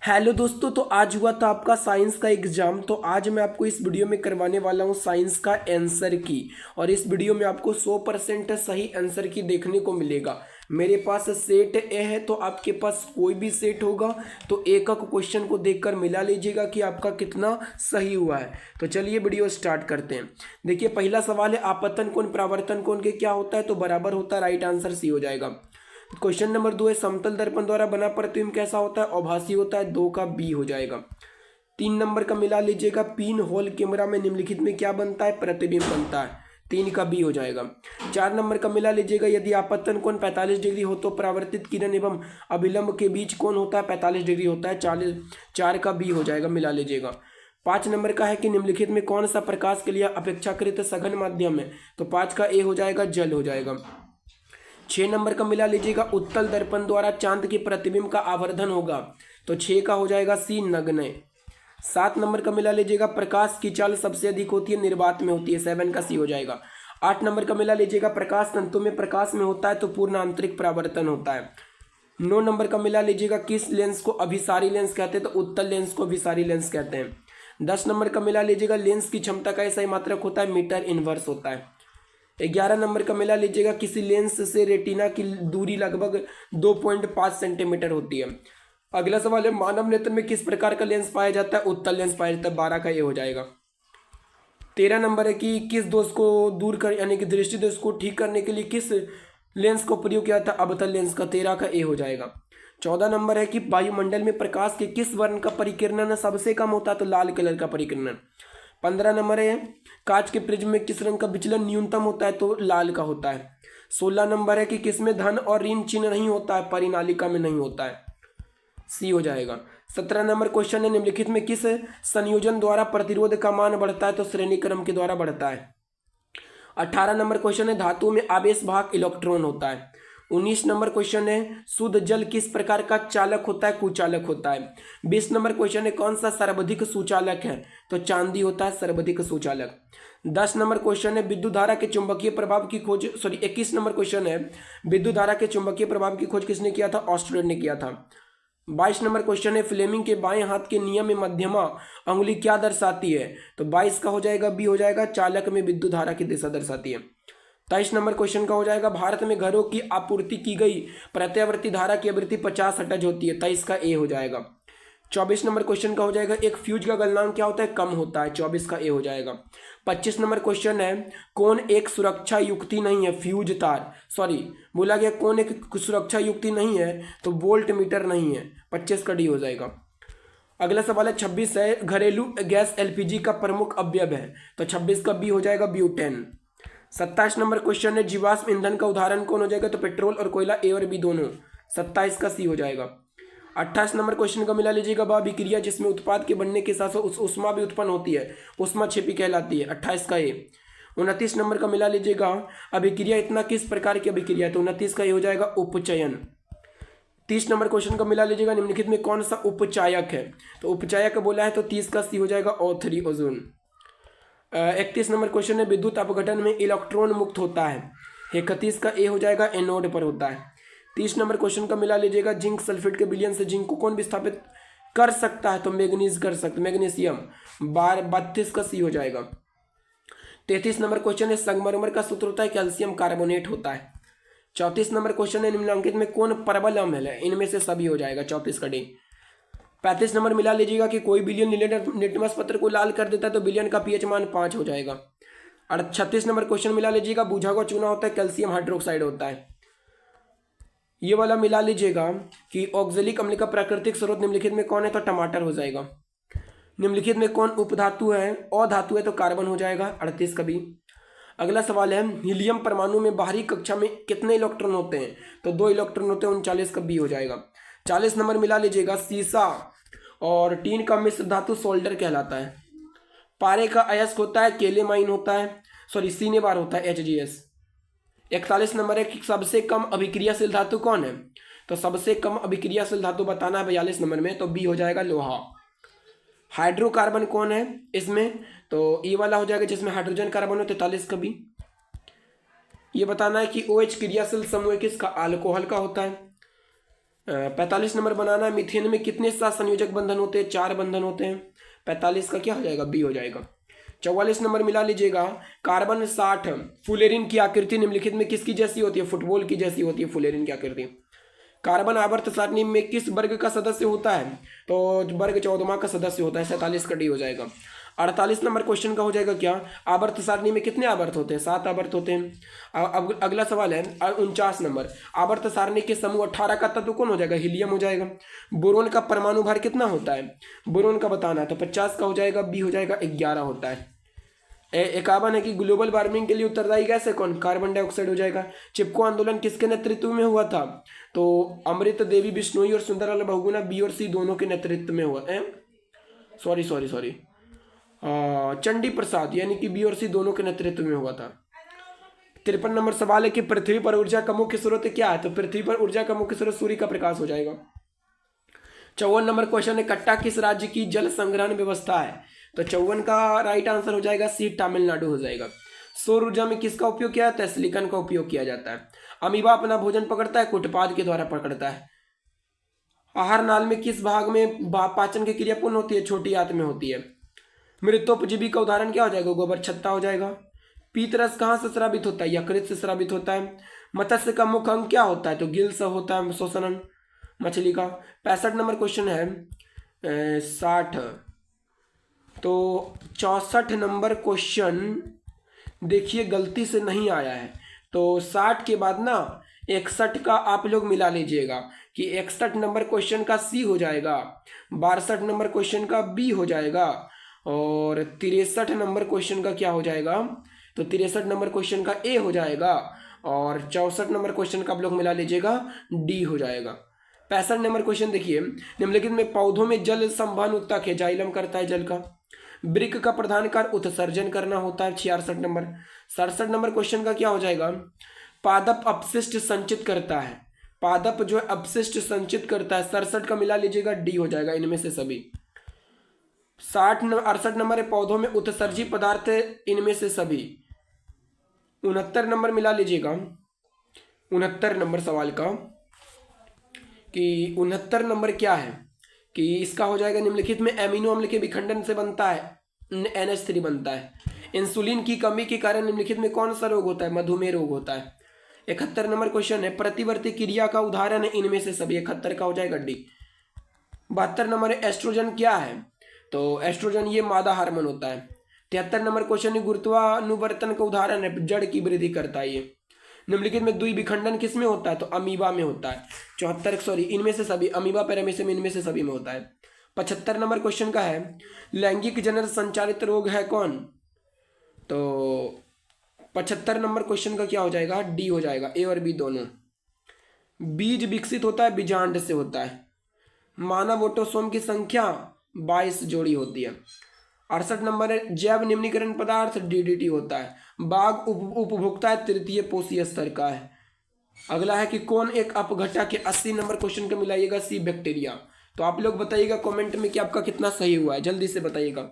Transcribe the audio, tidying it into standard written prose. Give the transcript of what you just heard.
Hello दोस्तों, तो आज हुआ था आपका साइंस का एग्जाम। तो आज मैं आपको इस वीडियो में करवाने वाला हूँ साइंस का आंसर की। और इस वीडियो में आपको 100% सही आंसर की देखने को मिलेगा। मेरे पास सेट ए है, तो आपके पास कोई भी सेट होगा तो एक एक क्वेश्चन को देखकर मिला लीजिएगा कि आपका कितना सही हुआ है। तो चलिए वीडियो स्टार्ट करते हैं। देखिए, पहला सवाल है आपतन कोण परावर्तन कोण के क्या होता है, तो बराबर होता है। राइट आंसर सी हो जाएगा। क्वेश्चन नंबर 2 है समतल दर्पण द्वारा बना प्रतिबिंब कैसा होता है, अभासी होता है। 2 का बी हो जाएगा। 3 नंबर का मिला लीजिएगा, पिन होल कैमरा में निम्नलिखित में क्या बनता है, प्रतिबिंब बनता है। 3 का बी हो जाएगा। 4 नंबर का मिला लीजिएगा, यदि आपतन कोण 45 डिग्री हो तो परावर्तित किरण एवं अभिलंब के बीच कोण होता है 45 डिग्री होता है। 4 का बी हो जाएगा, मिला लीजिएगा। 5 नंबर का है कि निम्नलिखित में कौन सा प्रकाश के लिए अपेक्षाकृत सघन माध्यम है, तो 5 का ए हो जाएगा, जल हो जाएगा। 6 नंबर का मिला लीजिएगा, उत्तल दर्पण द्वारा चांद के प्रतिबिंब का आवर्धन होगा, तो 6 का हो जाएगा सी, नग्न। 7 नंबर का मिला लीजिएगा, प्रकाश की चाल सबसे अधिक होती है निर्वात में होती है। 7 का सी हो जाएगा। 8 नंबर का मिला लीजिएगा, प्रकाश तंतु में प्रकाश में होता है तो पूर्ण आंतरिक परावर्तन होता है। 9 नंबर का मिला लीजिएगा, किस लेंस को अभिसारी लेंस कहते हैं, तो उत्तल लेंस को अभिसारी लेंस कहते हैं। 10 नंबर का मिला लीजिएगा, लेंस की क्षमता का सही मात्रक होता है, मीटर इनवर्स होता है। 11 नंबर का मिला लीजिएगा, किसी लेंस से रेटिना की दूरी लगभग 2.5 सेंटीमीटर होती है। अगला सवाल है, मानव नेत्र में किस प्रकार का लेंस पाया जाता है, उत्तल लेंस पाया जाता है। 12 का ये हो जाएगा। 13 नंबर है कि किस दोष को दूर कर यानी कि दृष्टि दोष को ठीक करने के लिए किस लेंस का प्रयोग किया था, अवतल लेंस का। 13 का ए हो जाएगा। 14 नंबर है कि वायुमंडल में प्रकाश के किस वर्ण का परिकिरणन सबसे कम होता है, तो लाल कलर का परिकिरणन। 15 नंबर है, कांच के प्रिज्म में किस रंग का विचलन न्यूनतम होता है, तो लाल का होता है। 16 नंबर है कि किसमें धन और ऋण चिन्ह नहीं होता है, परिनालिका में नहीं होता है। सी हो जाएगा। 17 नंबर क्वेश्चन है, निम्नलिखित में किस संयोजन द्वारा प्रतिरोध का मान बढ़ता है, तो श्रेणी क्रम के द्वारा बढ़ता है। 18 नंबर क्वेश्चन है, धातु में आवेश भाग इलेक्ट्रॉन होता है। 19 नंबर क्वेश्चन है, शुद्ध जल किस प्रकार का चालक होता है, कुचालक होता है। 20 नंबर क्वेश्चन है, कौन सा सर्वाधिक सुचालक है, तो चांदी होता है सर्वाधिक सुचालक। 10 नंबर क्वेश्चन है, विद्युत धारा के चुंबकीय प्रभाव की खोज 21 नंबर क्वेश्चन है, विद्युत धारा के चुंबकीय प्रभाव की खोज किसने किया था, ऑस्ट्रेड ने किया था। 22 नंबर क्वेश्चन है, फ्लेमिंग के बाएं हाथ के नियम में मध्यमा अंगुली क्या दर्शाती है, तो 22 का हो जाएगा, बी हो जाएगा, चालक में विद्युत धारा की दिशा दर्शाती है। 23 नंबर क्वेश्चन का हो जाएगा, भारत में घरों की आपूर्ति की गई प्रत्यावर्ती धारा की आवृत्ति 50 हर्ट्ज होती है। 23 का ए हो जाएगा। 24 नंबर क्वेश्चन का हो जाएगा, एक फ्यूज का गलनांक क्या होता है, कम होता है। 24 का ए हो जाएगा। 25 नंबर क्वेश्चन है, कौन एक सुरक्षा युक्ति नहीं है, फ्यूज तार सॉरी बोला गया कौन एक सुरक्षा युक्ति नहीं है, तो वोल्ट मीटर नहीं है। 25 का डी हो जाएगा। अगला सवाल है 26 है, घरेलू गैस एलपीजी का प्रमुख अवयव है, तो 26 का बी हो जाएगा, ब्यूटेन। 27 नंबर क्वेश्चन है, जीवाश्म ईंधन का उदाहरण कौन हो जाएगा, तो पेट्रोल और कोयला, ए और बी दोनों। 27 का सी हो जाएगा। 28 नंबर क्वेश्चन का मिला लीजिएगा, वह अभिक्रिया जिसमें उत्पाद के बनने के साथ साथ उष्मा भी उत्पन्न होती है, उष्माक्षेपी कहलाती है। 28 का ए। 29 नंबर का मिला लीजिएगा, अभिक्रिया इतना किस प्रकार की अभिक्रिया है, तो 29 का ए हो जाएगा, उपचयन। 30 नंबर क्वेश्चन का मिला लीजिएगा, निम्नलिखित में कौन सा उपचायक है, तो उपचायक बोला है तो 30 का सी हो जाएगा, O3 ओजोन। 31 नंबर क्वेश्चन है, विद्युत अपघटन में इलेक्ट्रॉन मुक्त होता है। 31 का ए हो जाएगा, एनोड पर होता है। 30 नंबर क्वेश्चन का मिला लीजिएगा, जिंक सल्फेट के विलयन से जिंक को कौन विस्थापित कर सकता है, तो मैग्नीज कर सकता, मैग्नीशियम। 32 का सी हो जाएगा। 33 नंबर क्वेश्चन है, संगमरमर का सूत्र होता है कैल्शियम कार्बोनेट होता है। 34 नंबर क्वेश्चन है, निम्नलिखित में कौन प्रबल अम्ल है, इनमें से सभी हो जाएगा। 34 का डी। 35 नंबर मिला लीजिएगा कि कोई बिलियन लिटमस पत्र को लाल कर देता है, तो बिलियन का पीएच मान 5 हो जाएगा। और 36 नंबर क्वेश्चन मिला लीजिएगा, बूझा हुआ चूना होता है कैल्शियम हाइड्रोक्साइड होता है। ये वाला मिला लीजिएगा कि ऑक्जेलिक अम्ल का प्राकृतिक स्रोत निम्नलिखित में कौन है, तो टमाटर हो जाएगा। निम्नलिखित में कौन उपधातु है, अधातु है, तो कार्बन हो जाएगा। 38 का बी। अगला सवाल है, हीलियम परमाणु में बाहरी कक्षा में कितने इलेक्ट्रॉन होते हैं, तो 2 इलेक्ट्रॉन होते हैं। 39 का बी हो जाएगा। 40 नंबर मिला लीजिएगा, सीसा और टीन का मिश्र धातु सोल्डर कहलाता है। पारे का अयस्क होता है केलेमाइन होता है, सॉरी सीने बार होता है, HGS। 41 नंबर है कि सबसे कम अभिक्रियाशील धातु कौन है, तो सबसे कम अभिक्रियाशील धातु बताना है 42 नंबर में, तो बी हो जाएगा, लोहा। हाइड्रोकार्बन कौन है इसमें, तो ये वाला हो जाएगा जिसमें हाइड्रोजन कार्बन हो। 43 का बी। ये बताना है कि OH क्रियाशील समूह किसका, अल्कोहल का होता है। 45 नंबर बनाना है, मीथेन में कितने सात संयोजक बंधन होते हैं? 4 बंधन होते हैं। 45 का क्या हो जाएगा? बी हो जाएगा। 44 नंबर मिला लीजिएगा, कार्बन 60, फुलेरिन की आकृति निम्नलिखित में किसकी जैसी होती है? फुटबॉल की जैसी होती है फुलेरिन की आकृति। कार्बन आवर्त सारणी में किस वर्ग का सदस्य होता है? तो वर्ग 14वां का सदस्य होता है। 47 का डी हो जाएगा। 48 नंबर क्वेश्चन का हो जाएगा क्या? आवर्त सारणी में कितने आवर्त होते हैं? 7 आवर्त होते हैं। अब अगला सवाल है 49 नंबर, आवर्त सारणी के समूह 18 का तत्व कौन हो जाएगा? हीलियम हो जाएगा। बोरोन का परमाणु भार कितना होता है? बोरोन का बताना है, तो 50 का हो जाएगा। बी हो जाएगा। 11 होता है। 51 है कि ग्लोबल वार्मिंग के लिए उत्तरदायी गैस है कौन? कार्बन डाइऑक्साइड हो जाएगा। चिपको आंदोलन किसके नेतृत्व में हुआ था? तो अमृत देवी बिश्नोई और सुंदरलाल बहुगुणा, बी और सी दोनों के नेतृत्व में हुआ है। सॉरी चंडी प्रसाद, यानी कि बी और सी दोनों के नेतृत्व में हुआ था। 53 नंबर सवाल है कि पृथ्वी पर ऊर्जा का मुख्य स्रोत क्या है? तो पृथ्वी पर ऊर्जा का मुख्य स्रोत सूर्य का प्रकाश हो जाएगा। 54 नंबर क्वेश्चन है, कट्टा किस राज्य की जल संग्रहण व्यवस्था है? तो 54 का राइट आंसर हो जाएगा सी, तमिलनाडु हो जाएगा। सौर ऊर्जा में किसका उपयोग किया जाता है? सिलिकॉन का उपयोग किया जाता है। अमीबा अपना भोजन पकड़ता है? कुटपाद के द्वारा पकड़ता है। आहार नाल में किस भाग में पाचन की क्रिया पूर्ण होती है? छोटी आंत में होती है। मृतोपजीवी का उदाहरण क्या हो जाएगा? गोबर छत्ता हो जाएगा। पीतरस कहाँ से स्रावित होता है? यकृत से स्रावित होता है। मत्स्य का मुख्य अंग क्या होता है? तो गिल से होता है श्वसन अंग मछली का। 65 नंबर क्वेश्चन है 60, तो 64 नंबर क्वेश्चन देखिए गलती से नहीं आया है, तो 60 के बाद ना 61 का आप लोग मिला लीजिएगा कि 61 नंबर क्वेश्चन का सी हो जाएगा, 62 नंबर क्वेश्चन का बी हो जाएगा, और 63 नंबर क्वेश्चन का क्या हो जाएगा? तो 63 नंबर क्वेश्चन का ए हो जाएगा, और 64 नंबर क्वेश्चन का आप लोग मिला लीजिएगा डी हो जाएगा। 65 नंबर क्वेश्चन देखिए, निम्नलिखित में पौधों में जल संवहन उत्तक है, जाइलम करता है जल का। वृक्क का प्रधान कार्य उत्सर्जन करना होता है। 66 नंबर। 67 नंबर क्वेश्चन का क्या हो जाएगा? पादप अपशिष्ट संचित करता है, पादप जो अपशिष्ट संचित करता है। 67 का मिला लीजिएगा डी हो जाएगा इनमें से सभी। 68 नंबर है पौधों में उत्सर्जी पदार्थ इनमें से सभी। 69 नंबर मिला लीजिएगा 69 नंबर सवाल का, कि 69 नंबर क्या है कि इसका हो जाएगा निम्नलिखित में एमिनो अम्ल के विखंडन से बनता है NH3 बनता है। इंसुलिन की कमी के कारण निम्नलिखित में कौन सा रोग होता है? मधुमेह रोग होता है। 71 नंबर क्वेश्चन है, प्रतिवर्ती क्रिया का उदाहरण है इनमें से सभी। 71 का हो जाएगा डी। 72 नंबर है, एस्ट्रोजन क्या है? तो एस्ट्रोजन ये मादा हार्मोन होता है। 73 नंबर क्वेश्चन है, गुरुत्वानुवर्तन का उदाहरण है, जड़ की वृद्धि करता है ये। निम्नलिखित में द्विविखंडन किस में होता है? तो अमीबा में होता है। 74 इनमें से सभी, अमीबा पैरामीशियम इनमें से सभी में होता है। 75 नंबर क्वेश्चन का है, लैंगिक जनन संचालित रोग है कौन? तो 75 नंबर क्वेश्चन का क्या हो जाएगा? डी हो जाएगा, ए और बी दोनों। बीज विकसित होता है बीजांड से होता है। मानव ऑटोसोम की संख्या 22 जोड़ी होती है। 68 नंबर है, जैव निम्नीकरण पदार्थ DDT होता है। बाघ उपभोक्ता है, तृतीय पोषी स्तर का है। अगला है कि कौन एक अपघटक है? 80 नंबर क्वेश्चन का मिलाइएगा सी, बैक्टीरिया। तो आप लोग बताइएगा कमेंट में कि आपका कितना सही हुआ है, जल्दी से बताइएगा।